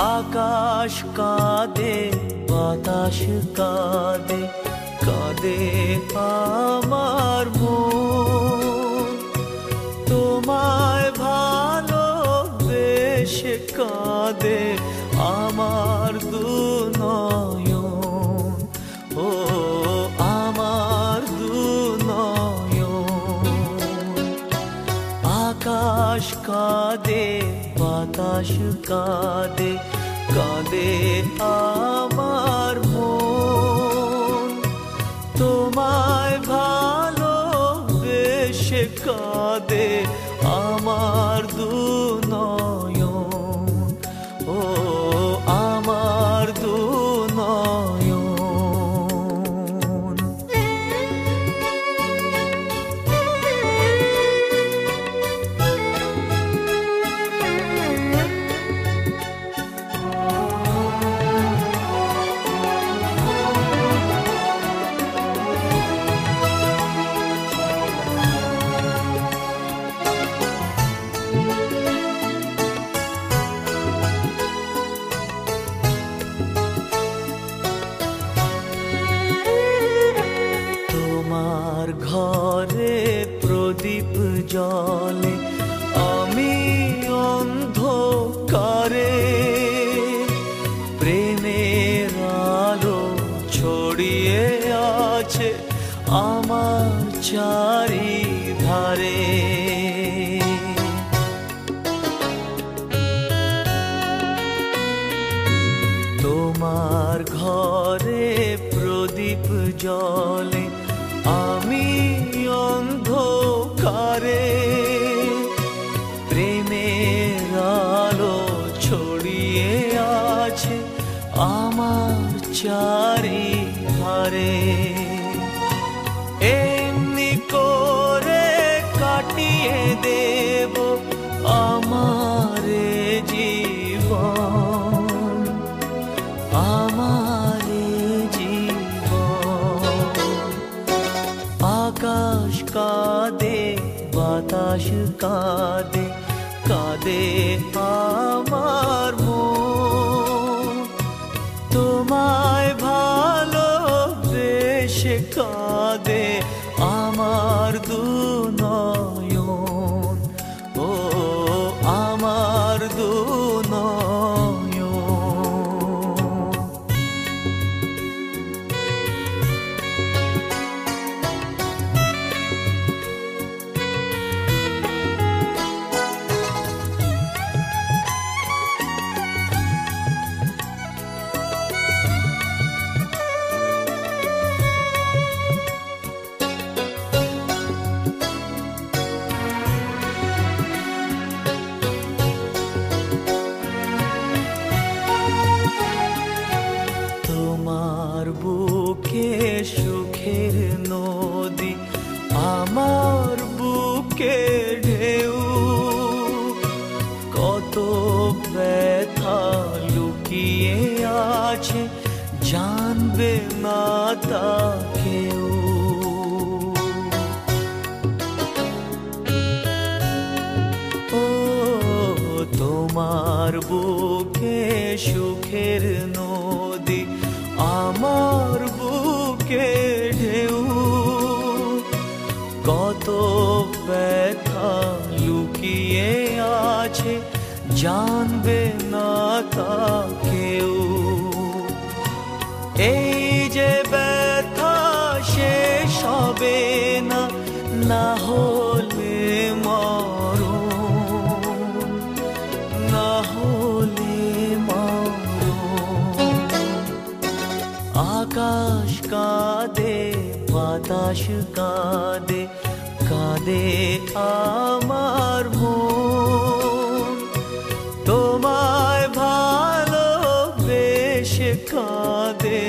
আকাশ কাঁদে, বাতাস কাঁদে, কাঁদে আমার মন। তোমায় ভালোবেসে কাঁদে আমার দুনয়ন, ও আমার দুনয়ন। আকাশ কাঁদে, বাতাস কাঁদে, কাঁদে আমার মন। তোমায় ভালোবেসে কাঁদে আমার দুনয়ন, ও আমার দুনয়ন। তোমার ঘরে প্রদীপ জ্বলে, আমি অন্ধকারে। প্রেমের আলো ছড়িয়ে আছে আমার চারিধারে। তোমার ঘরে প্রদীপ জ্বলে, আমি অন্ধকারে। প্রেমের আলো ছড়িয়ে আছে আমার চারিধারে। এমনি করে কাটিয়ে দেব আমার জীবন, আমার জীবন। আকাশ কাঁদে, বাতাস কাঁদে, কাঁদে আমার মন। তোমায় ভালোবেসে কাঁদে আমার দুনয়ন, ও আমার দুনয়ন। তোমার বুকে সুখের নদী, আমার বুকে ঢেউ। কত ব্যথা লুকিয়ে আছে জানবে না তা কেউ। ও তোমার বুকে সুখের নদী, আমার বুকে ঢেউ। কত ব্যথা লুকিয়ে আছে জানবে না তা কেউ। এই যে ব্যথা শেষ হবে না, না হলে মরণ, না হলে মরণ। আকাশ কাঁদে, বাতাস কাঁদে, কাঁদে আমার মন। তোমায় ভালোবেসে কাঁদে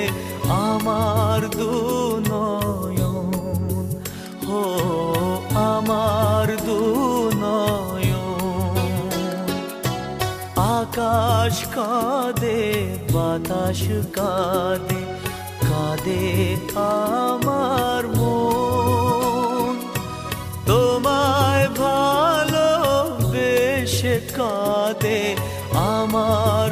আমার দুনয়ন, ও আমার দুনয়ন। আকাশ কাঁদে, বাতাস কাঁদে, কাঁদে আমার মন। তোমায় ভালোবেসে কাঁদে আমার